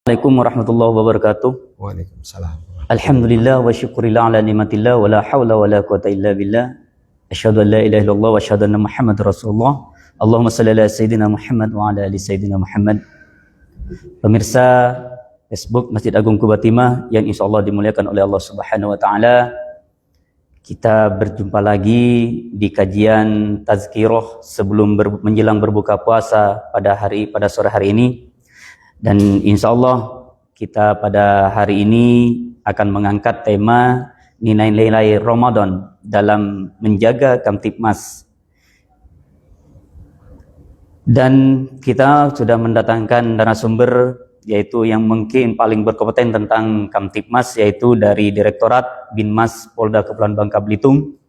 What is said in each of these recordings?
Assalamualaikum warahmatullahi wabarakatuh. Waalaikumsalam. Alhamdulillah wa syukurillah ala ni'matillah wa la hawla wa la quwata illa billah. Asyhadu an la ilaha illallah wa asyhadu anna Muhammadar Rasulullah. Allahumma shalli ala sayyidina Muhammad wa ala ali sayyidina Muhammad. Pemirsa Facebook Masjid Agung Quba Timah yang insyaallah dimuliakan oleh Allah Subhanahu wa taala. Kita berjumpa lagi di kajian tazkirah sebelum menjelang berbuka puasa pada sore hari ini. Dan insya Allah kita pada hari ini akan mengangkat tema nilai-nilai Ramadan dalam menjaga Kamtibmas. Dan kita sudah mendatangkan narasumber yaitu yang mungkin paling berkompeten tentang Kamtibmas, yaitu dari Direktorat Binmas Polda Kepulauan Bangka Belitung.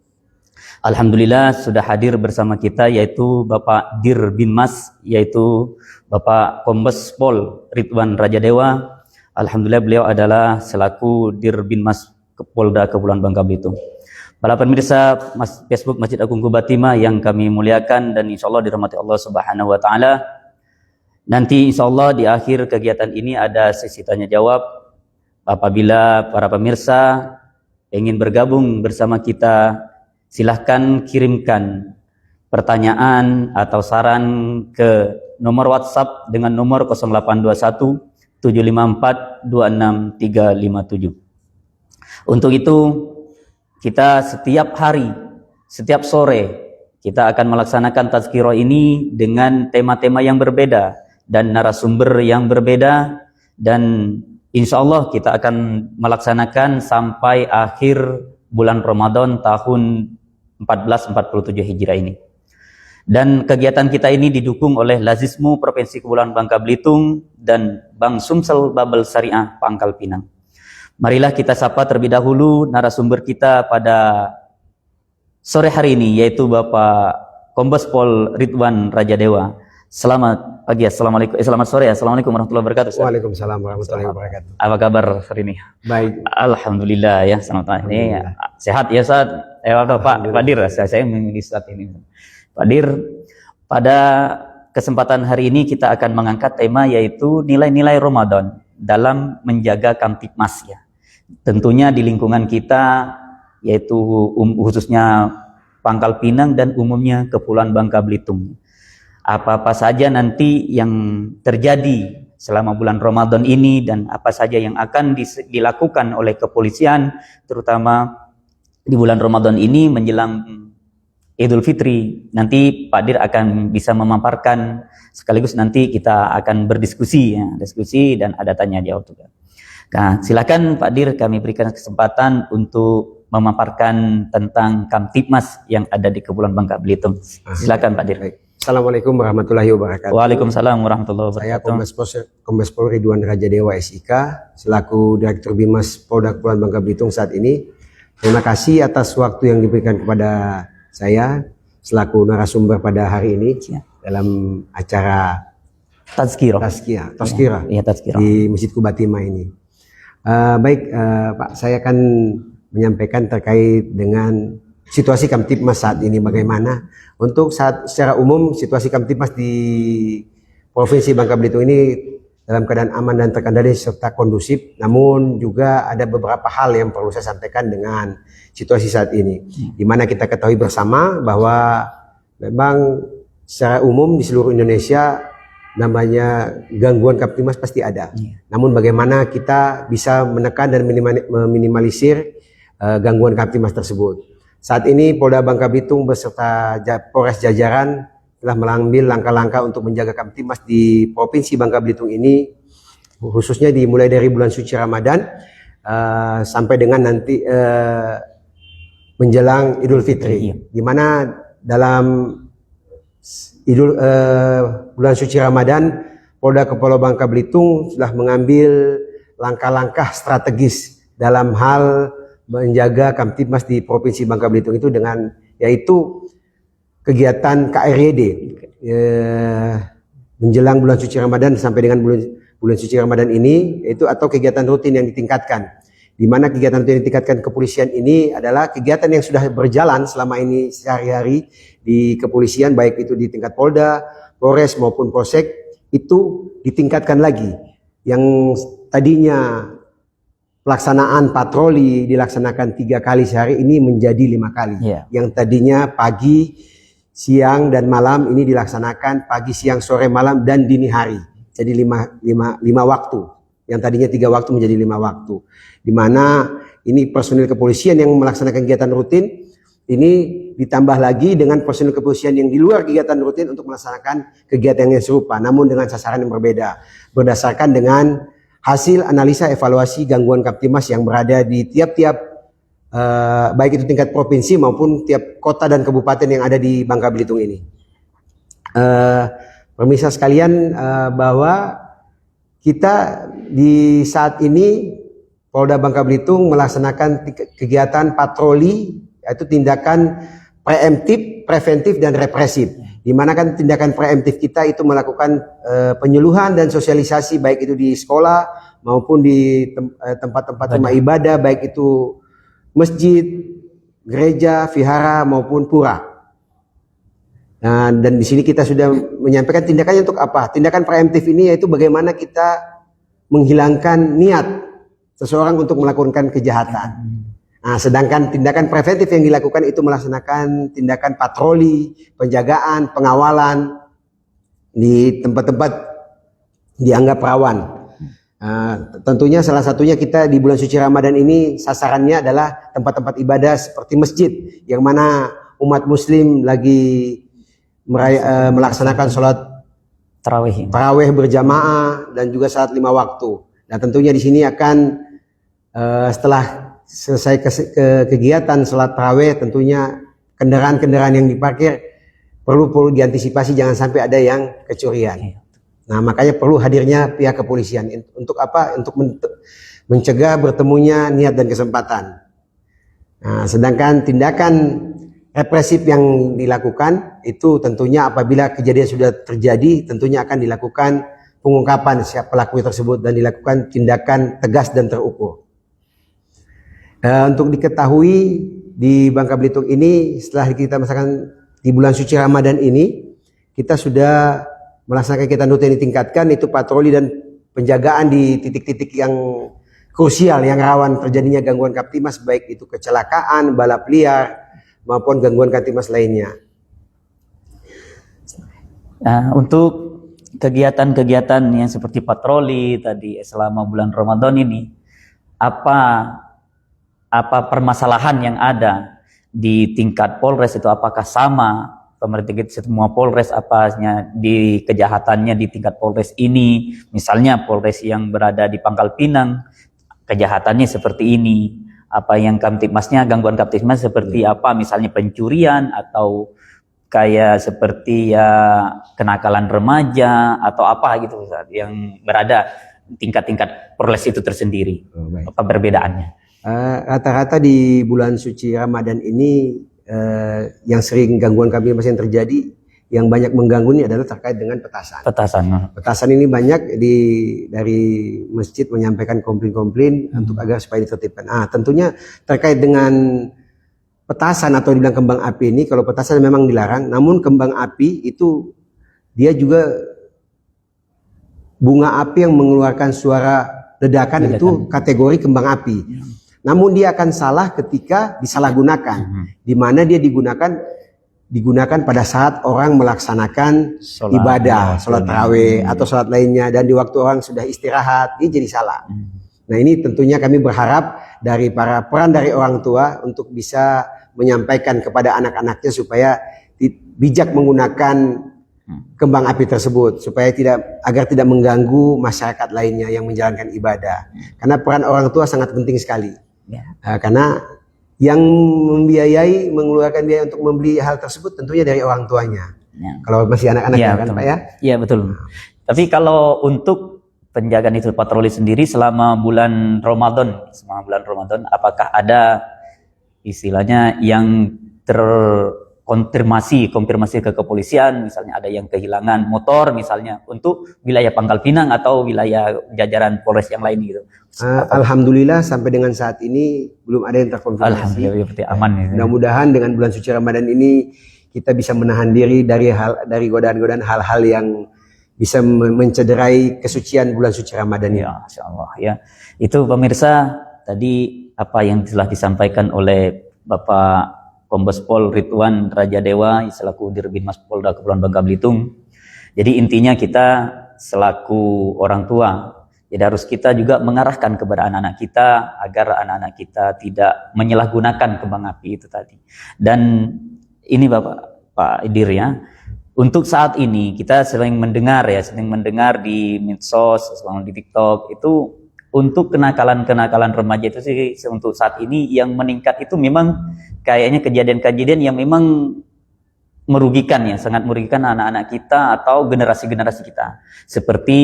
Alhamdulillah sudah hadir bersama kita yaitu Bapak Dir Binmas, yaitu Bapak Kombes Pol Ridwan Rajadewa. Alhamdulillah beliau adalah selaku Dir Binmas Polda Kepulauan Bangka Belitung. Para pemirsa Facebook Masjid Agung Quba Timah yang kami muliakan dan insyaallah dirahmati Allah Subhanahu wa taala. Nanti insyaallah di akhir kegiatan ini ada sesi tanya jawab. Apabila para pemirsa ingin bergabung bersama kita, silahkan kirimkan pertanyaan atau saran ke nomor WhatsApp dengan nomor 0821 754 26357. Untuk itu kita setiap hari, setiap sore kita akan melaksanakan tazkirah ini dengan tema-tema yang berbeda dan narasumber yang berbeda, dan insya Allah kita akan melaksanakan sampai akhir bulan Ramadan tahun 1447 Hijriah ini. Dan kegiatan kita ini didukung oleh Lazismu Provinsi Kepulauan Bangka Belitung dan Bank Sumsel Babel Syariah Pangkal Pinang. Marilah kita sapa terlebih dahulu narasumber kita pada sore hari ini, yaitu Bapak Kombes Pol Ridwan Rajadewa. Selamat pagi, selamat sore, assalamualaikum warahmatullahi wabarakatuh. Waalaikumsalam warahmatullahi wabarakatuh. Apa kabar hari ini? Baik. Alhamdulillah ya, selamat ini sehat ya Ustaz. Pak Dir, saya memilih saat ini. Pak Dir, pada kesempatan hari ini kita akan mengangkat tema yaitu nilai-nilai Ramadan dalam menjaga Kamtibmas ya. Tentunya di lingkungan kita yaitu khususnya Pangkal Pinang dan umumnya Kepulauan Bangka Belitung. Apa-apa saja nanti yang terjadi selama bulan Ramadan ini dan apa saja yang akan dilakukan oleh kepolisian terutama di bulan Ramadan ini menjelang Idul Fitri. Nanti Pak Dir akan bisa memaparkan, sekaligus nanti kita akan berdiskusi ya, diskusi dan ada tanya jawab juga. Nah, silakan Pak Dir, kami berikan kesempatan untuk memaparkan tentang Kamtibmas yang ada di Kepulauan Bangka Belitung. Silakan Pak Dir. Assalamualaikum warahmatullahi wabarakatuh. Waalaikumsalam warahmatullahi wabarakatuh. Saya Kombes Pol Ridwan Rajadewa SIK selaku Direktur Binmas Polda Kepulauan Bangka Belitung saat ini. Terima kasih atas waktu yang diberikan kepada saya selaku narasumber pada hari ini dalam acara tazkirah di Masjid Quba Timah ini. Baik Pak, saya akan menyampaikan terkait dengan situasi Kamtibmas saat ini bagaimana. Untuk secara umum situasi Kamtibmas di Provinsi Bangka Belitung ini dalam keadaan aman dan terkendali serta kondusif, namun juga ada beberapa hal yang perlu saya sampaikan dengan situasi saat ini, di mana kita ketahui bersama bahwa memang secara umum di seluruh Indonesia namanya gangguan Kamtibmas pasti ada. Namun bagaimana kita bisa menekan dan meminimalisir gangguan Kamtibmas tersebut. Saat ini Polda Bangka Belitung beserta Polres jajaran telah mengambil langkah-langkah untuk menjaga Kamtibmas di Provinsi Bangka Belitung ini, khususnya dimulai dari bulan suci Ramadan sampai dengan nanti menjelang Idul Fitri, di mana dalam bulan suci Ramadan Polda Kepulauan Bangka Belitung sudah mengambil langkah-langkah strategis dalam hal menjaga Kamtibmas di Provinsi Bangka Belitung itu dengan yaitu kegiatan KRYD menjelang bulan suci Ramadan sampai dengan bulan suci Ramadan ini, yaitu atau kegiatan rutin yang ditingkatkan, di mana kegiatan rutin yang ditingkatkan kepolisian ini adalah kegiatan yang sudah berjalan selama ini sehari-hari di kepolisian, baik itu di tingkat Polda, Polres maupun Polsek, itu ditingkatkan lagi yang tadinya pelaksanaan patroli dilaksanakan 3 kali sehari ini menjadi 5 kali. Yang tadinya pagi, siang, dan malam ini dilaksanakan pagi, siang, sore, malam, dan dini hari. Jadi 5 waktu. Yang tadinya 3 waktu menjadi 5 waktu. Di mana ini personil kepolisian yang melaksanakan kegiatan rutin, ini ditambah lagi dengan personil kepolisian yang di luar kegiatan rutin untuk melaksanakan kegiatan yang serupa, namun dengan sasaran yang berbeda. Berdasarkan dengan hasil analisa evaluasi gangguan Kamtibmas yang berada di tiap-tiap baik itu tingkat provinsi maupun tiap kota dan kabupaten yang ada di Bangka Belitung ini. Pemirsa sekalian, bahwa kita di saat ini Polda Bangka Belitung melaksanakan kegiatan patroli, yaitu tindakan preemptif, preventif, dan represif. Di mana kan tindakan preemptif kita itu melakukan penyuluhan dan sosialisasi baik itu di sekolah maupun di tempat-tempat rumah ibadah, baik itu masjid, gereja, vihara maupun pura. Nah, dan di sini kita sudah menyampaikan tindakannya untuk apa? Tindakan preemptif ini yaitu bagaimana kita menghilangkan niat seseorang untuk melakukan kejahatan. Nah, sedangkan tindakan preventif yang dilakukan itu melaksanakan tindakan patroli, penjagaan, pengawalan di tempat-tempat dianggap rawan. Tentunya salah satunya kita di bulan suci Ramadan ini sasarannya adalah tempat-tempat ibadah seperti masjid, yang mana umat muslim lagi melaksanakan sholat tarawih berjamaah dan juga salat 5 waktu. Nah, tentunya di sini akan setelah selesai kegiatan sholat tarawih, tentunya kendaraan-kendaraan yang diparkir perlu diantisipasi jangan sampai ada yang kecurian. Nah, makanya perlu hadirnya pihak kepolisian. Untuk apa? Untuk mencegah bertemunya niat dan kesempatan. Nah, sedangkan tindakan represif yang dilakukan itu tentunya apabila kejadian sudah terjadi, tentunya akan dilakukan pengungkapan siapa pelaku tersebut dan dilakukan tindakan tegas dan terukur. Untuk diketahui di Bangka Belitung ini, setelah kita melaksanakan di bulan suci Ramadan ini, kita sudah melaksanakan kegiatan rutin ditingkatkan, itu patroli dan penjagaan di titik-titik yang krusial, yang rawan terjadinya gangguan Kamtibmas, baik itu kecelakaan, balap liar, maupun gangguan Kamtibmas lainnya. Untuk kegiatan-kegiatan yang seperti patroli tadi selama bulan Ramadan ini, apa permasalahan yang ada di tingkat Polres itu, apakah sama pemerintah semua Polres, apanya di kejahatannya di tingkat Polres ini, misalnya Polres yang berada di Pangkal Pinang kejahatannya seperti ini, apa yang Kamtibmasnya, gangguan Kamtibmas seperti apa, misalnya pencurian atau kayak seperti ya kenakalan remaja atau apa gitu yang berada tingkat-tingkat Polres itu tersendiri. Apa perbedaannya? Rata-rata di bulan suci Ramadan ini yang sering gangguan Kamtibmas yang terjadi, yang banyak mengganggu ini adalah terkait dengan petasan. Petasan ini banyak dari masjid menyampaikan komplain-komplain untuk agar supaya ditertibkan. Tentunya terkait dengan petasan atau dibilang kembang api ini, kalau petasan memang dilarang, namun kembang api itu dia juga bunga api yang mengeluarkan suara ledakan. Itu kategori kembang api. Namun dia akan salah ketika disalahgunakan, di mana dia digunakan pada saat orang melaksanakan ibadah, sholat tarawih atau sholat lainnya, dan di waktu orang sudah istirahat, dia jadi salah. Nah, ini tentunya kami berharap dari peran dari orang tua untuk bisa menyampaikan kepada anak-anaknya supaya bijak menggunakan kembang api tersebut, supaya agar tidak mengganggu masyarakat lainnya yang menjalankan ibadah. Karena peran orang tua sangat penting sekali. Karena yang membiayai, mengeluarkan biaya untuk membeli hal tersebut tentunya dari orang tuanya. Kalau masih anak-anak kan Pak ya? Iya betul. Tapi kalau untuk penjagaan itu patroli sendiri selama bulan Ramadan, apakah ada istilahnya yang konfirmasi ke kepolisian, misalnya ada yang kehilangan motor misalnya untuk wilayah Pangkal Pinang atau wilayah jajaran Polres yang lain gitu? Alhamdulillah sampai dengan saat ini belum ada yang terkonfirmasi. Alhamdulillah, berarti aman ya. Mudah-mudahan dengan bulan suci Ramadan ini kita bisa menahan diri dari godaan-godaan hal-hal yang bisa mencederai kesucian bulan suci Ramadan ini. Ya, Masya Allah ya. Itu pemirsa tadi apa yang telah disampaikan oleh Bapak Kombes Pol Ridwan Raja Dewa selaku Dirbinmas Polda Kepulauan Bangka Belitung. Jadi intinya kita selaku orang tua, jadi harus kita juga mengarahkan kepada anak-anak kita agar anak-anak kita tidak menyalahgunakan kembang api itu tadi. Dan ini Pak Dir ya, untuk saat ini kita sering mendengar di medsos, di TikTok itu untuk kenakalan-kenakalan remaja itu sih untuk saat ini yang meningkat itu memang kayaknya kejadian-kejadian yang memang merugikan ya, sangat merugikan anak-anak kita atau generasi-generasi kita. Seperti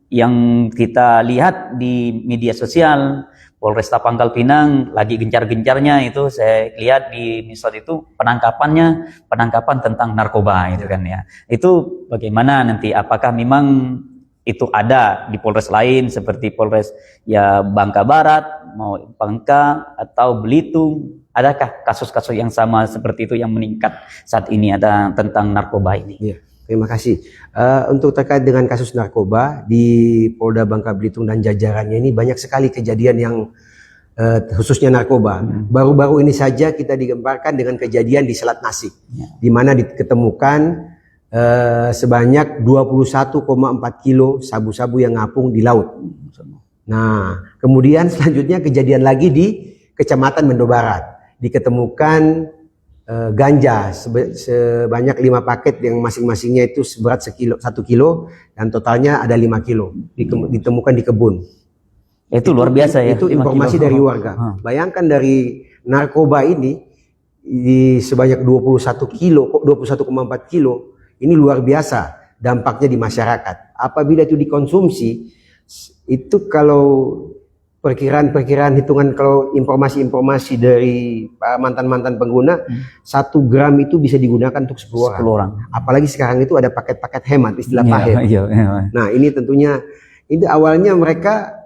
yang kita lihat di media sosial, Polresta Pangkal Pinang lagi gencar-gencarnya itu saya lihat di medsos itu penangkapan tentang narkoba itu kan ya. Itu bagaimana nanti, apakah memang itu ada di Polres lain seperti Polres ya Bangka Barat, mau Bangka atau Belitung, adakah kasus-kasus yang sama seperti itu yang meningkat saat ini ada tentang narkoba ini? Iya, terima kasih. Untuk terkait dengan kasus narkoba di Polda Bangka Belitung dan jajarannya ini banyak sekali kejadian yang khususnya narkoba. Baru-baru ini saja kita digemparkan dengan kejadian di Selat Nasik, di mana diketemukan sebanyak 21,4 kilo sabu-sabu yang ngapung di laut. Nah, kemudian selanjutnya kejadian lagi di Kecamatan Mendo Barat, diketemukan ganja sebanyak 5 paket yang masing-masingnya itu seberat 1 kilo dan totalnya ada 5 kilo ditemukan di kebun. Itu luar biasa ya. Itu informasi kilo. dari warga. Bayangkan dari narkoba ini di sebanyak 21,4 kilo, ini luar biasa dampaknya di masyarakat. Apabila itu dikonsumsi, itu kalau perkiraan hitungan, kalau informasi dari mantan-mantan pengguna, 1 gram itu bisa digunakan untuk 10 orang. Apalagi sekarang itu ada paket-paket hemat, istilah paket. Nah, ini tentunya ini awalnya mereka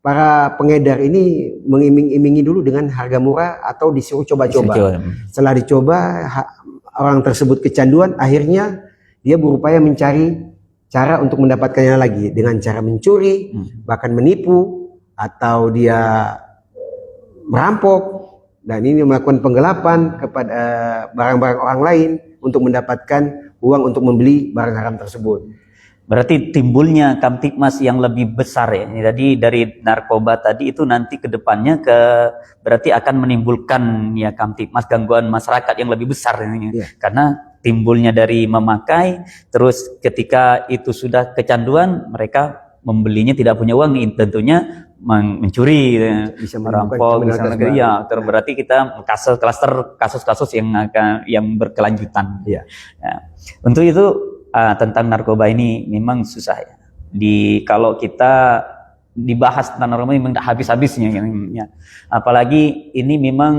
para pengedar ini mengiming-imingi dulu dengan harga murah atau disuruh coba-coba. Setelah dicoba, orang tersebut kecanduan, akhirnya dia berupaya mencari cara untuk mendapatkannya lagi dengan cara mencuri, bahkan menipu, atau dia merampok, dan ini melakukan penggelapan kepada barang-barang orang lain untuk mendapatkan uang untuk membeli barang haram tersebut. Berarti timbulnya Kamtibmas yang lebih besar ya. Jadi dari narkoba tadi itu nanti ke depannya berarti akan menimbulkan ya Kamtibmas gangguan masyarakat yang lebih besar ini. Ya. Karena timbulnya dari memakai, terus ketika itu sudah kecanduan, mereka membelinya tidak punya uang, tentunya mencuri, bisa merampok, ya. Berarti kita klaster kasus-kasus yang berkelanjutan. Ya. Ya. Untuk itu tentang narkoba ini memang susah ya. Kalau kita dibahas tentang narkoba memang tidak habis-habisnya ya. Apalagi ini memang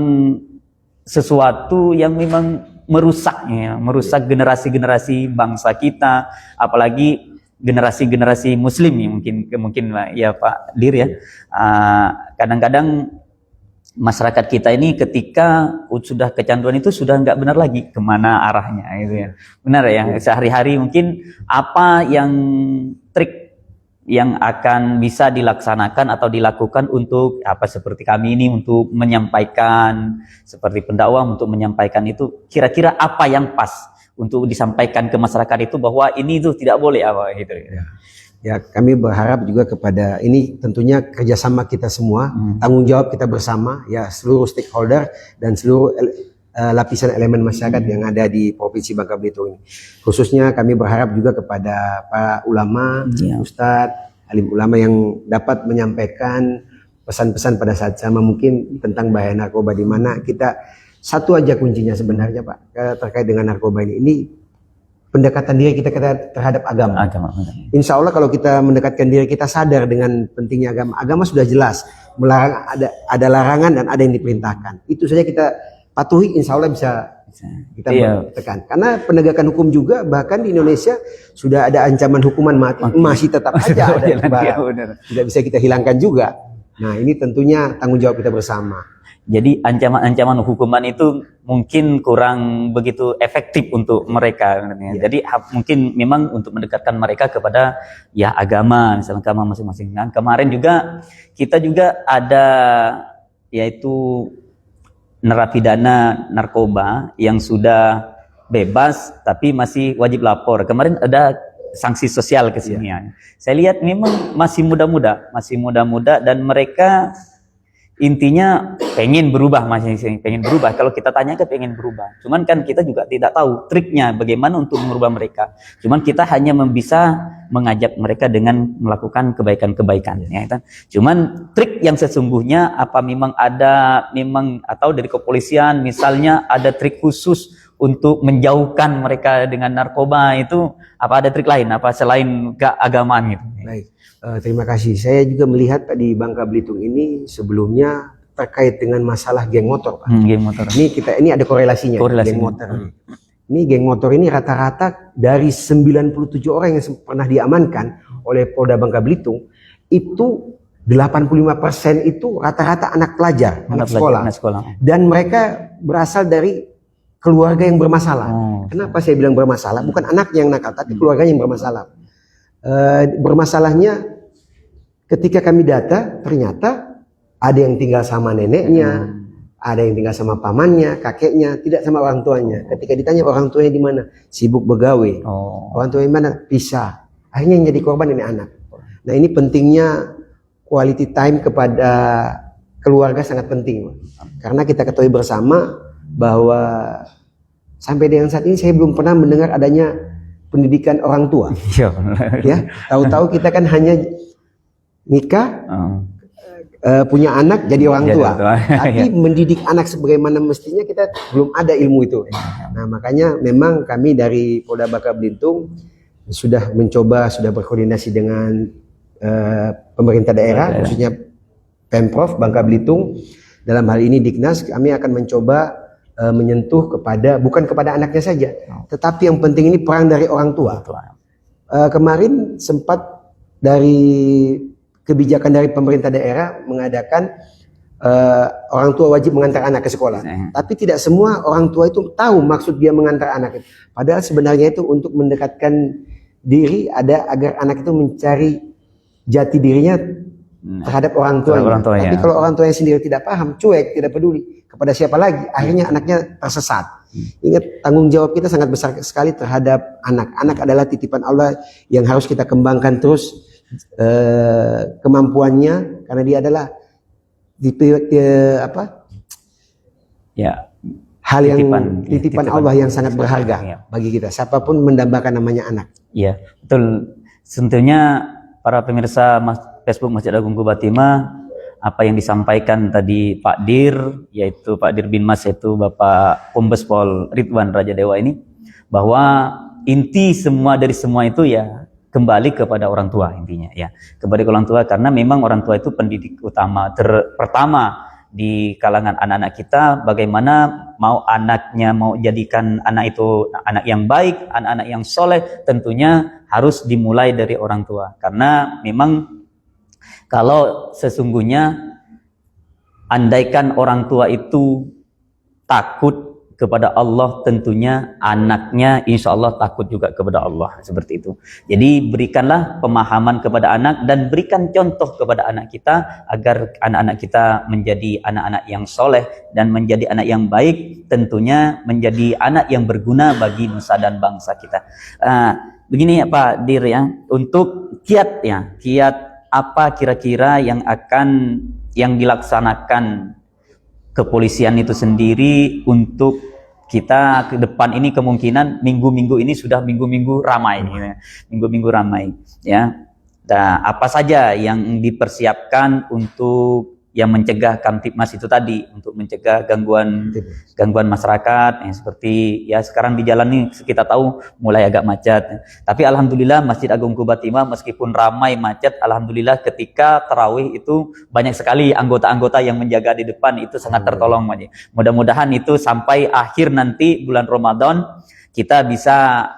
sesuatu yang memang merusak generasi-generasi bangsa kita, apalagi generasi-generasi muslim ya, mungkin ya Pak Dir ya. Kadang-kadang masyarakat kita ini ketika sudah kecanduan itu sudah nggak benar lagi kemana arahnya gitu ya. Benar ya, sehari-hari mungkin apa yang trik yang akan bisa dilaksanakan atau dilakukan untuk seperti kami ini untuk menyampaikan, seperti pendakwah untuk menyampaikan itu, kira-kira apa yang pas untuk disampaikan ke masyarakat itu bahwa ini itu tidak boleh gitu. Ya, kami berharap juga kepada ini tentunya kerjasama kita semua, tanggung jawab kita bersama ya, seluruh stakeholder dan seluruh lapisan elemen masyarakat yang ada di Provinsi Bangka Belitung ini. Khususnya kami berharap juga kepada para ulama, ustadz, alim ulama yang dapat menyampaikan pesan-pesan pada saat sama mungkin tentang bahaya narkoba, di mana kita satu aja kuncinya sebenarnya Pak terkait dengan narkoba ini pendekatan diri kita terhadap agama. Insya Allah kalau kita mendekatkan diri kita sadar dengan pentingnya agama sudah jelas melarang, ada larangan dan ada yang diperintahkan. Itu saja kita patuhi, insya Allah bisa kita tekan. Karena penegakan hukum juga bahkan di Indonesia sudah ada ancaman hukuman mati, masih tetap aja ada tidak bisa kita hilangkan juga. Nah, ini tentunya tanggung jawab kita bersama. Jadi ancaman-ancaman hukuman itu mungkin kurang begitu efektif untuk mereka. Ya. Jadi mungkin memang untuk mendekatkan mereka kepada ya agama, misalnya agama masing-masing. Nah, kemarin juga kita juga ada yaitu narapidana narkoba yang sudah bebas tapi masih wajib lapor. Kemarin ada sanksi sosial ke sini. Ya. Saya lihat memang masih muda-muda dan mereka intinya pengen berubah, masih pengen berubah. Kalau kita tanya ke pengen berubah, cuman kan kita juga tidak tahu triknya bagaimana untuk merubah mereka. Cuman kita hanya bisa mengajak mereka dengan melakukan kebaikan-kebaikan, ya kan? Cuman trik yang sesungguhnya apa memang ada atau dari kepolisian misalnya ada trik khusus untuk menjauhkan mereka dengan narkoba itu, apa ada trik lain apa selain keagamaan gitu? Baik. Terima kasih. Saya juga melihat di Bangka Belitung ini sebelumnya terkait dengan masalah geng motor, Pak. Geng motor. Ini ada korelasinya. Geng motor. Ini geng motor ini rata-rata dari 97 orang yang pernah diamankan oleh Polda Bangka Belitung, itu 85% itu rata-rata anak pelajar, anak sekolah. Dan mereka berasal dari keluarga yang bermasalah. Kenapa saya bilang bermasalah? Bukan anaknya yang nakal, tapi keluarganya yang bermasalah. Bermasalahnya ketika kami data ternyata ada yang tinggal sama neneknya, ada yang tinggal sama pamannya, kakeknya, tidak sama orang tuanya. Ketika ditanya orang tuanya di mana, sibuk begawe. Orang tuanya di mana, pisah. Akhirnya yang jadi korban ini anak. Nah, ini pentingnya quality time kepada keluarga sangat penting, karena kita ketahui bersama bahwa sampai dengan saat ini saya belum pernah mendengar adanya pendidikan orang tua. Ya, tahu-tahu kita kan hanya nikah, punya anak jadi orang tua. Tapi mendidik anak sebagaimana mestinya kita belum ada ilmu itu. Nah, makanya memang kami dari Polda Bangka Belitung sudah berkoordinasi dengan pemerintah daerah, khususnya Pemprov Bangka Belitung. Dalam hal ini Diknas, kami akan mencoba menyentuh bukan kepada anaknya saja, tetapi yang penting ini peran dari orang tua. Kemarin sempat dari kebijakan dari pemerintah daerah mengadakan orang tua wajib mengantar anak ke sekolah. Tapi tidak semua orang tua itu tahu maksud dia mengantar anak itu. Padahal sebenarnya itu untuk mendekatkan diri, agar anak itu mencari jati dirinya terhadap orang tuanya. Tapi kalau orang tuanya sendiri tidak paham, cuek, tidak peduli kepada siapa lagi, akhirnya anaknya tersesat. Ingat, tanggung jawab kita sangat besar sekali terhadap anak. Anak adalah titipan Allah yang harus kita kembangkan terus kemampuannya, karena dia adalah hal yang titipan Allah yang sangat berharga bagi kita. Siapapun mendambakan namanya anak. Iya, betul. Tentunya para pemirsa Facebook Masjid Agung Qubatimah, apa yang disampaikan tadi Pak Dir, yaitu Pak Dir Binmas, yaitu Bapak Kombes Pol Ridwan Rajadewa ini, bahwa inti dari semua itu ya kembali kepada orang tua, intinya ya, kembali ke orang tua, karena memang orang tua itu pendidik utama pertama di kalangan anak-anak kita. Bagaimana mau anaknya mau jadikan anak itu anak yang baik, anak-anak yang soleh, tentunya harus dimulai dari orang tua. Karena memang kalau sesungguhnya andaikan orang tua itu takut kepada Allah, tentunya anaknya insya Allah takut juga kepada Allah, seperti itu. Jadi berikanlah pemahaman kepada anak dan berikan contoh kepada anak kita agar anak-anak kita menjadi anak-anak yang soleh dan menjadi anak yang baik, tentunya menjadi anak yang berguna bagi nusa dan bangsa kita. Begini ya Pak Dir ya, untuk kiat apa kira-kira yang dilaksanakan kepolisian itu sendiri untuk kita ke depan ini? Kemungkinan minggu-minggu ini sudah minggu-minggu ramai ya. Nah, apa saja yang dipersiapkan untuk yang mencegah Kamtibmas itu tadi, untuk mencegah gangguan masyarakat yang seperti ya sekarang di jalan ini kita tahu mulai agak macet. Tapi alhamdulillah Masjid Agung Qubatimah meskipun ramai macet, alhamdulillah ketika tarawih itu banyak sekali anggota-anggota yang menjaga di depan, itu sangat tertolong. Mudah-mudahan itu sampai akhir nanti bulan Ramadan kita bisa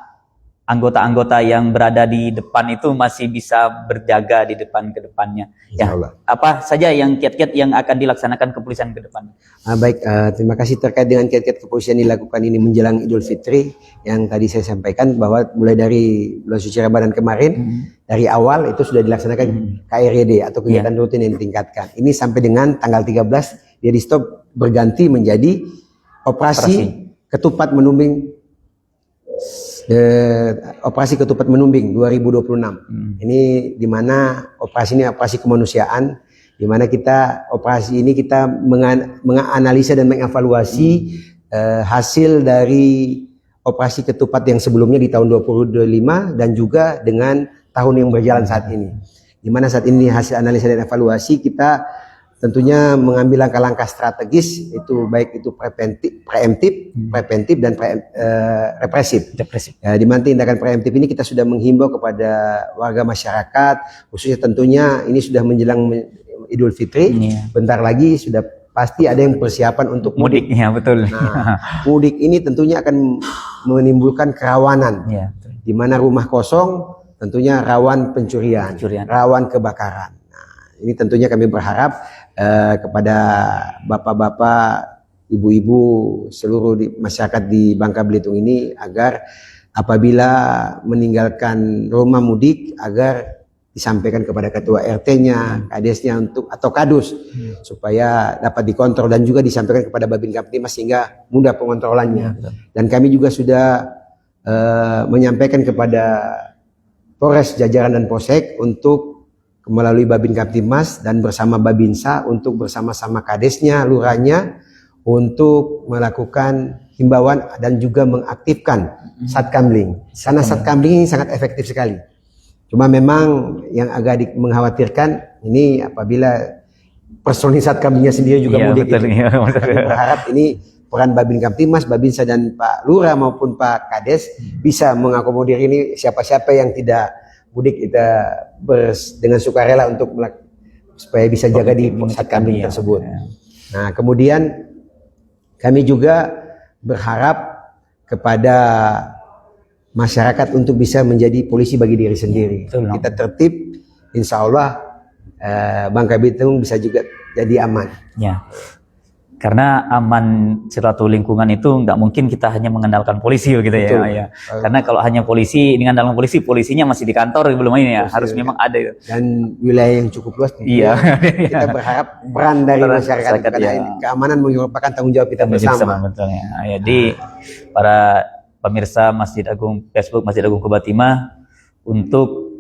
anggota-anggota yang berada di depan itu masih bisa berjaga di depan ke depannya. Ya, Insyaallah. apa saja yang kiat-kiat yang akan dilaksanakan kepolisian ke depan? Baik, terima kasih terkait dengan kiat-kiat kepolisian dilakukan ini menjelang Idul Fitri yang tadi saya sampaikan bahwa mulai dari bulan suci Ramadan kemarin dari awal itu sudah dilaksanakan KRYD atau kegiatan rutin yang ditingkatkan. Ini sampai dengan tanggal 13 dia di stop berganti menjadi operasi ketupat menumbing operasi ketupat menumbing 2026. Ini di mana operasi ini operasi kemanusiaan, di mana kita operasi ini kita menganalisa dan mengevaluasi hasil dari operasi ketupat yang sebelumnya di tahun 2025 dan juga dengan tahun yang berjalan saat ini. Di mana saat ini hasil analisa dan evaluasi kita tentunya mengambil langkah-langkah strategis itu baik itu preventif dan represif. Di mana tindakan preventif ini kita sudah menghimbau kepada warga masyarakat, khususnya tentunya ini sudah menjelang Idul Fitri, bentar lagi sudah pasti ada yang persiapan untuk mudik. Ya, betul. Nah, mudik ini tentunya akan menimbulkan kerawanan, di mana rumah kosong tentunya rawan pencurian, rawan kebakaran. Ini tentunya kami berharap kepada bapak-bapak, ibu-ibu, seluruh masyarakat di Bangka Belitung ini agar apabila meninggalkan rumah mudik agar disampaikan kepada ketua RT-nya, kadesnya atau kadus supaya dapat dikontrol dan juga disampaikan kepada Babin Kamtibmas sehingga mudah pengontrolannya. Dan kami juga sudah menyampaikan kepada Polres jajaran dan Polsek untuk melalui Babin Kamtibmas dan bersama Babinsa untuk bersama-sama kadesnya, lurahnya untuk melakukan himbauan dan juga mengaktifkan Satkamling. Karena Satkamling ini sangat efektif sekali. Cuma memang yang agak mengkhawatirkan ini apabila personil Satkamlingnya sendiri juga mudik. Kami berharap ini peran Babin Kamtibmas, Babinsa dan Pak Lurah maupun Pak Kades bisa mengakomodir ini siapa-siapa yang tidak mudik kita dengan sukarela untuk supaya bisa jaga di Satkamling tersebut. Nah, kemudian kami juga berharap kepada masyarakat untuk bisa menjadi polisi bagi diri sendiri. Kita tertib, insya Allah Bangka Belitung bisa juga jadi aman. Ya. Karena aman suatu lingkungan itu nggak mungkin kita hanya mengandalkan polisi gitu ya. Karena kalau hanya polisi dengan dalam polisinya masih di kantor belum ini ya. Harus memang ada. Dan wilayah yang cukup luas. Kita berharap peran dari masyarakat karena keamanan merupakan tanggung jawab kita bersama. Jadi para pemirsa Masjid Agung Facebook Masjid Agung Kobatimah untuk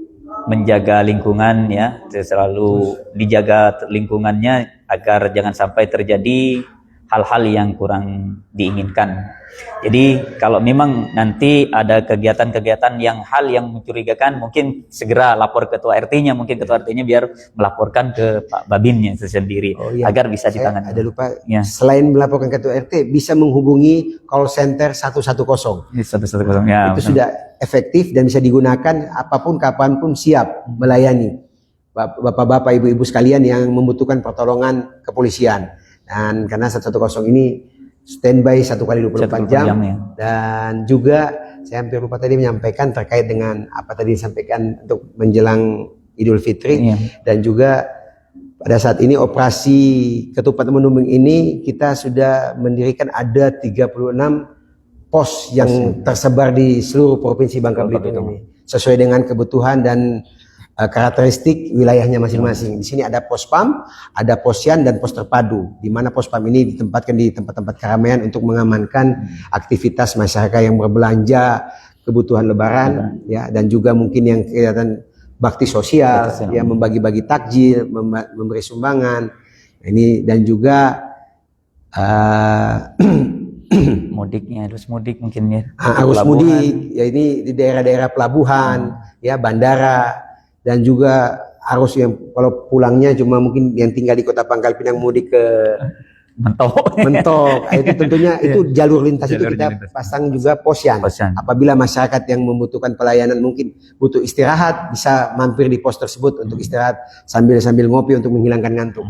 menjaga lingkungan ya, selalu dijaga lingkungannya agar jangan sampai terjadi hal-hal yang kurang diinginkan. Jadi kalau memang nanti ada kegiatan-kegiatan yang hal yang mencurigakan, mungkin segera lapor ketua RT-nya, mungkin ketua RT-nya biar melaporkan ke Pak Babinnya sendiri agar bisa ditangani. Ada lupa, selain melaporkan ketua RT, bisa menghubungi call center 110. 110 ya. Itu sudah efektif dan bisa digunakan apapun kapanpun siap melayani bapak-bapak, ibu-ibu sekalian yang membutuhkan pertolongan kepolisian. Dan karena 110 ini standby 1 kali 24 jam dan juga saya hampir lupa tadi menyampaikan terkait dengan apa tadi disampaikan untuk menjelang Idul Fitri dan juga pada saat ini operasi ketupat menumbing ini kita sudah mendirikan ada 36 pos yang tersebar di seluruh provinsi Bangka Belitung ini sesuai dengan kebutuhan dan karakteristik wilayahnya masing-masing. Di sini ada pos PAM, ada posyan dan pos terpadu, di mana pos PAM ini ditempatkan di tempat-tempat keramaian untuk mengamankan aktivitas masyarakat yang berbelanja kebutuhan Lebaran, ya, dan juga mungkin yang kegiatan bakti sosial, ya, membagi-bagi takjil, memberi sumbangan. Ini dan juga mudiknya, arus mudik mungkin ya. Arus mudik, ya ini di daerah-daerah pelabuhan, ya, bandara. Dan juga arus yang kalau pulangnya cuma mungkin yang tinggal di Kota Pangkal Pinang mudik ke Mentok. Itu tentunya itu jalur lintas itu kita pasang juga posyan. Apabila masyarakat yang membutuhkan pelayanan mungkin butuh istirahat bisa mampir di pos tersebut untuk istirahat sambil ngopi untuk menghilangkan ngantuk.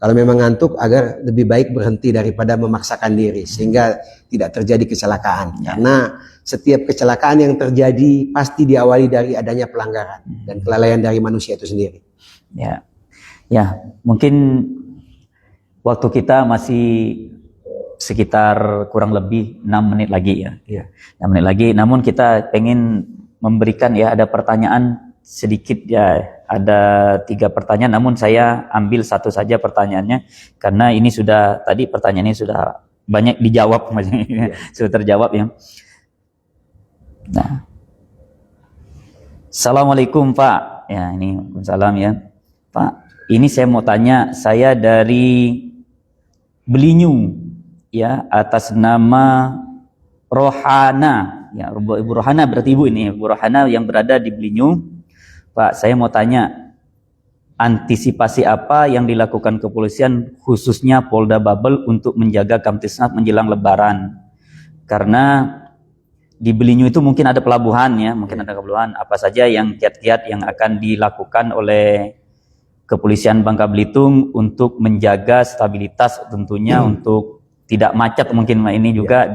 Kalau memang ngantuk, agar lebih baik berhenti daripada memaksakan diri sehingga tidak terjadi kecelakaan. Karena setiap kecelakaan yang terjadi pasti diawali dari adanya pelanggaran dan kelalaian dari manusia itu sendiri. Ya, ya, mungkin waktu kita masih sekitar kurang lebih 6 menit lagi ya. Iya. 6 menit lagi. Namun kita pengen memberikan ya, ada pertanyaan sedikit ya, ada 3 pertanyaan. Namun saya ambil satu saja pertanyaannya karena ini sudah tadi pertanyaannya sudah banyak dijawab, sudah terjawab ya. Nah, Assalamualaikum Pak. Ya ini salam ya Pak. Ini saya mau tanya, saya dari Belinyu ya, atas nama Rohana ya, Ibu Rohana berarti Ibu ini, Ibu Rohana yang berada di Belinyu. Pak, saya mau tanya, antisipasi apa yang dilakukan kepolisian khususnya Polda Babel untuk menjaga Kamtipmas menjelang Lebaran? Karena di Belinyu itu mungkin ada pelabuhan ya, mungkin ada pelabuhan. Apa saja yang kiat-kiat yang akan dilakukan oleh Kepolisian Bangka Belitung untuk menjaga stabilitas tentunya untuk tidak macet mungkin ini juga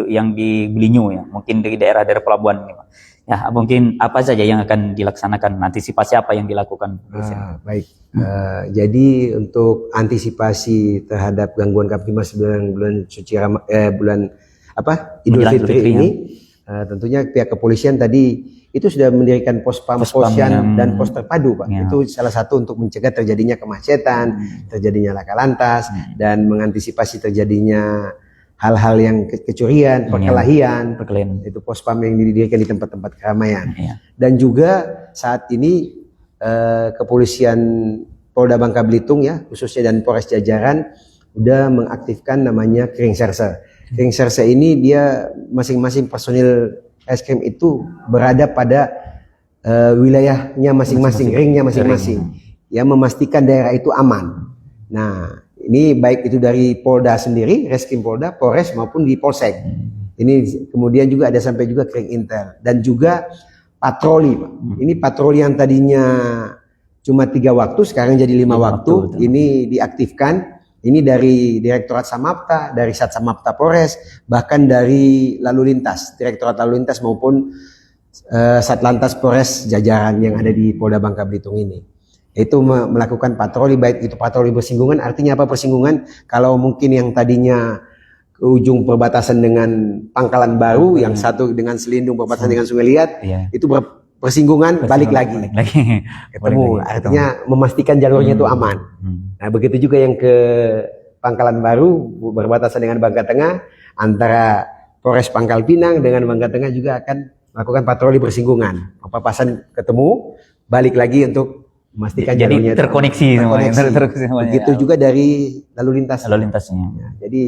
yang di Belinyu ya, mungkin di daerah-daerah pelabuhan ini Pak. Ya, mungkin apa saja yang akan dilaksanakan, antisipasi apa yang dilakukan? Baik, jadi untuk antisipasi terhadap gangguan Kamtipmas bulan suci Idul Fitri ini, tentunya pihak kepolisian tadi itu sudah mendirikan pos-posyan dan pos terpadu Pak. Ya. Itu salah satu untuk mencegah terjadinya kemacetan, terjadinya laka lantas, dan mengantisipasi terjadinya hal-hal yang kecurian, perkelahian. Itu pospam yang didirikan di tempat-tempat keramaian. Dan juga saat ini kepolisian Polda Bangka Belitung ya, khususnya dan Polres Jajaran udah mengaktifkan namanya Kering Serse. Kering Serse ini dia masing-masing personil reskrim itu berada pada wilayahnya masing-masing, ringnya masing-masing, yang memastikan daerah itu aman. Nah, ini baik itu dari Polda sendiri, Reskrim Polda, Polres maupun di Polsek. Ini kemudian juga ada sampai juga Kering Intel dan juga patroli, Pak. Ini patroli yang tadinya cuma 3 waktu, sekarang jadi 5 waktu. Ini diaktifkan. Ini dari Direktorat Samapta, dari Sat Samapta Polres, bahkan dari Lalu Lintas, Direktorat Lalu Lintas maupun Satlantas Polres Jajaran yang ada di Polda Bangka Belitung ini. Itu melakukan patroli, baik itu patroli bersinggungan. Artinya apa persinggungan? Kalau mungkin yang tadinya ke ujung perbatasan dengan Pangkalan Baru, yang satu dengan Selindung perbatasan dengan Sungai Liat, itu persinggungan balik lagi. Ketemu, artinya memastikan jalurnya itu aman. Nah, begitu juga yang ke Pangkalan Baru berbatasan dengan Bangka Tengah, antara Polres Pangkal Pinang dengan Bangka Tengah juga akan melakukan patroli bersinggungan. Papasan ketemu, balik lagi untuk memastikan jalurnya terkoneksi. Begitu juga dari lalu lintasnya. Ya, jadi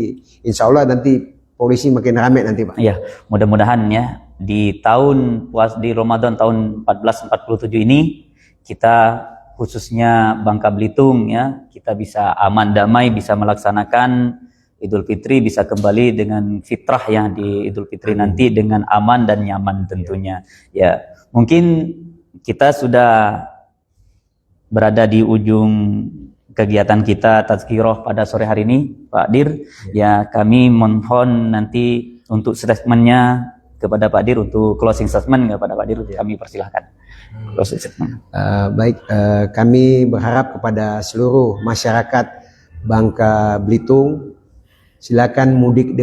insya Allah nanti polisi makin ramai nanti Pak. Iya, mudah-mudahan ya di Ramadan tahun 1447 ini kita khususnya Bangka Belitung ya, kita bisa aman damai, bisa melaksanakan Idul Fitri, bisa kembali dengan fitrah ya di Idul Fitri nanti dengan aman dan nyaman tentunya. Ya, mungkin kita sudah berada di ujung kegiatan kita tazkirah pada sore hari ini, Pak Dir. Ya, kami mohon nanti untuk statementnya kepada Pak Dir, untuk closing statement kepada Pak Dir, kami persilahkan. Closing statement. Baik, kami berharap kepada seluruh masyarakat Bangka Belitung, silakan mudik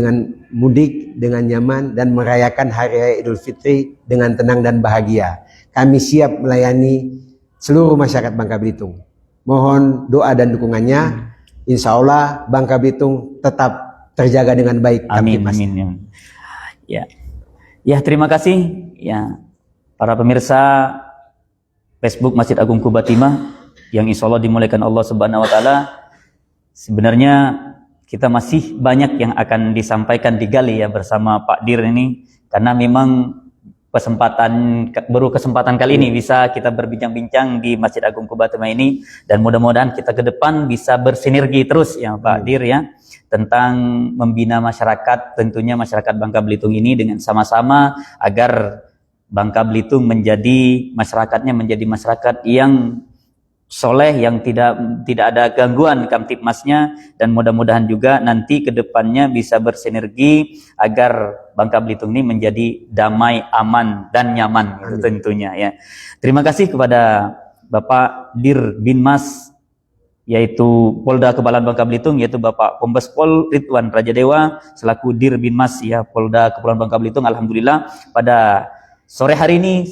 dengan nyaman dan merayakan Hari Raya Idul Fitri dengan tenang dan bahagia. Kami siap melayani seluruh masyarakat Bangka Belitung. Mohon doa dan dukungannya. Insya Allah Bangka Belitung tetap terjaga dengan baik. Amin. Amin. Ya, terima kasih ya para pemirsa Facebook Masjid Agung Quba Timah yang insya Allah dimuliakan Allah Subhanahu Wa Taala. Sebenarnya kita masih banyak yang akan disampaikan, digali ya bersama Pak Dir ini, karena memang baru kesempatan kali ini bisa kita berbincang-bincang di Masjid Agung Quba Timah ini, dan mudah-mudahan kita ke depan bisa bersinergi terus ya Pak Dir ya, tentang membina masyarakat, tentunya masyarakat Bangka Belitung ini dengan sama-sama agar Bangka Belitung masyarakatnya menjadi masyarakat yang soleh, yang tidak ada gangguan Kamtipmasnya, dan mudah-mudahan juga nanti ke depannya bisa bersinergi agar Bangka Belitung ini menjadi damai, aman dan nyaman gitu tentunya ya. Terima kasih kepada Bapak Dir Binmas yaitu Polda Kepulauan Bangka Belitung, yaitu Bapak Kombes Pol Ridwan Rajadewa selaku Dir Binmas ya Polda Kepulauan Bangka Belitung. Alhamdulillah pada sore hari ini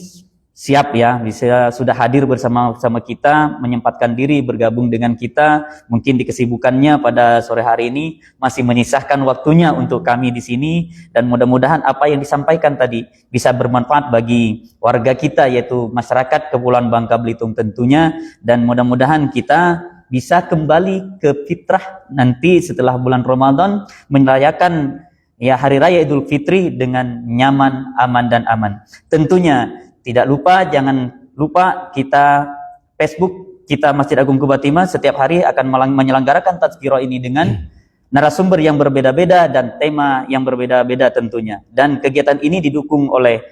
siap ya, bisa sudah hadir bersama kita, menyempatkan diri bergabung dengan kita. Mungkin di kesibukannya pada sore hari ini masih menyisahkan waktunya untuk kami di sini, dan mudah-mudahan apa yang disampaikan tadi bisa bermanfaat bagi warga kita yaitu masyarakat Kepulauan Bangka Belitung tentunya, dan mudah-mudahan kita bisa kembali ke fitrah nanti setelah bulan Ramadan merayakan ya hari raya Idul Fitri dengan nyaman, aman dan aman. Tentunya tidak lupa, jangan lupa kita Facebook kita Masjid Agung Kubatima setiap hari akan menyelenggarakan tazkirah ini dengan narasumber yang berbeda-beda dan tema yang berbeda-beda tentunya. Dan kegiatan ini didukung oleh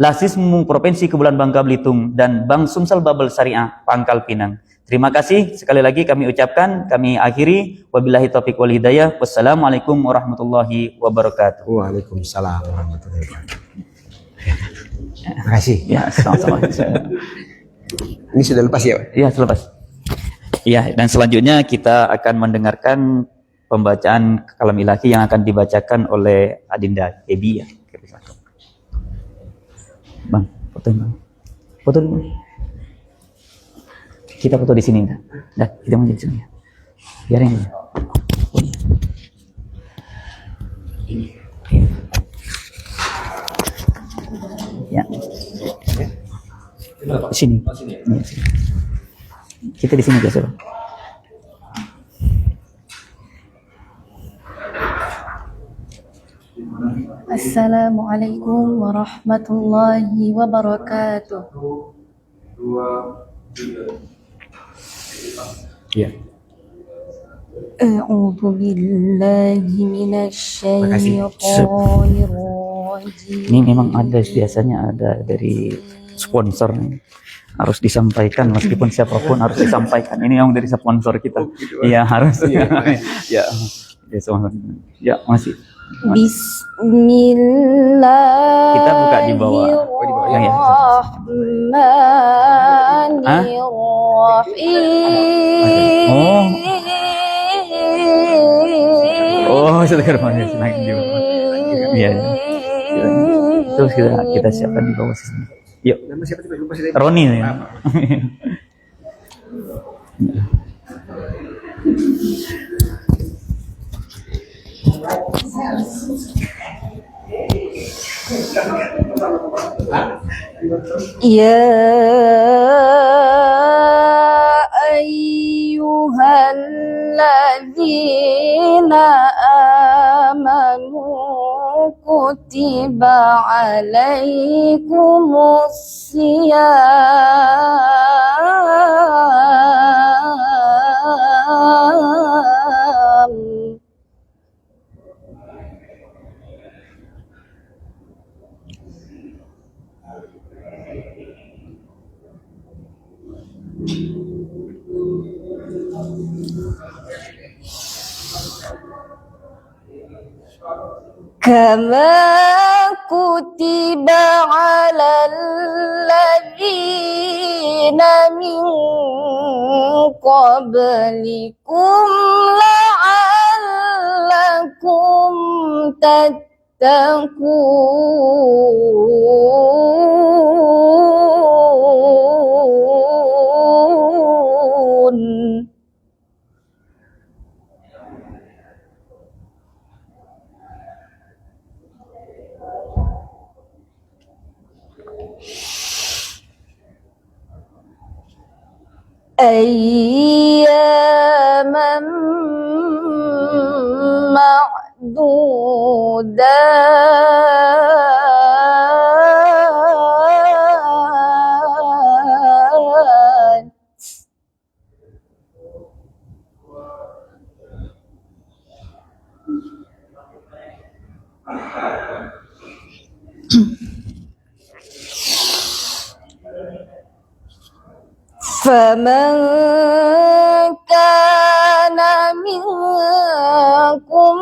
Lasismu Provinsi Kepulauan Bangka Belitung dan Bank Sumsel Babel Syariah Pangkal Pinang. Terima kasih sekali lagi kami ucapkan, kami akhiri. Wabillahi taufiq wal hidayah. Wassalamualaikum warahmatullahi wabarakatuh. Waalaikumsalam warahmatullahi wabarakatuh. Terima kasih. Ya, sama-sama. Ini sudah lepas ya, Pak? Ya, selepas. Ya, dan selanjutnya kita akan mendengarkan pembacaan kalam ilahi yang akan dibacakan oleh Adinda Ebi ya. Bang, fotoin bang. Foto dulu. Kita foto di sini. Dah, kita mau di sini. Biarin. Ya. Di sini. Ya, sini. Kita di sini biasa. Assalamualaikum warahmatullahi wabarakatuh. Iya. A'udzu billahi minasy syaithanir rajim. Ini memang ada, biasanya ada dari sponsor nih. Harus disampaikan meskipun siapapun harus disampaikan. Ini yang dari sponsor kita. Iya, harus. Ya. Ya, masih. Bismillahirrahmanirrahim. Kita buka di bawah. Oh, setelah manis naik di bawah. Iya. Terus kita siapkan di bawah sini. Yuk. Nama siapa tadi? Lupa saya. Roni ya. Ya ayyuhalladzina amanu kutiba alaikumus siyam. Kama kutiba alal ladzina min qablikum la'allakum tattaqun. Ayyaman ma'dudat. فمن كان منكم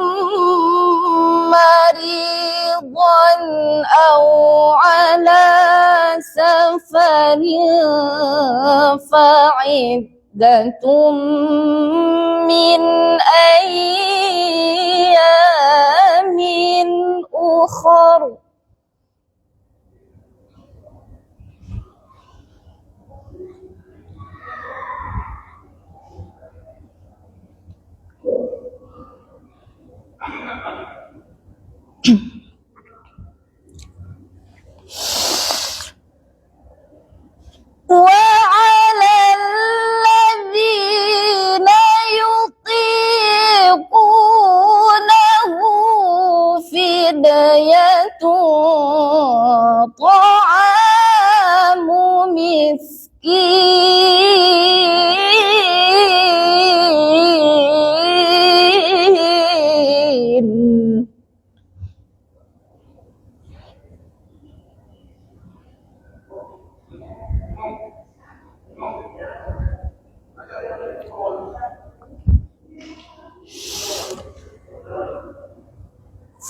مريضا أو على سفر فعدة من أيام أخر وعلى الذين يطيقونه فدية طعام مسكين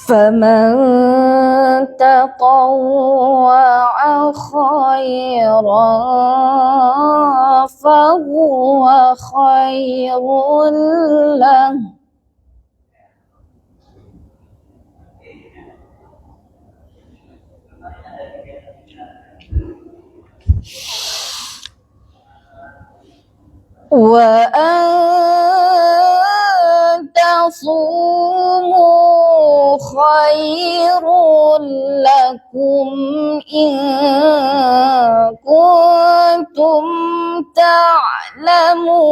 فمن تطوع خيرا فهو خير له وأن تصوموا خير لكم إن كنتم تعلمون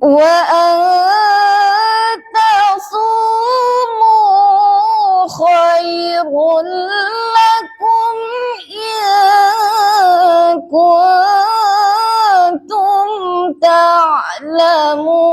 وأن تصوموا خير لكم إن كنتم تعلمون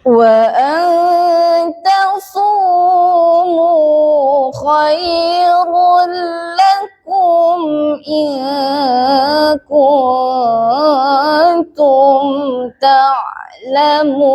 وأن تصوموا خير لكم إن كنتم تعلمون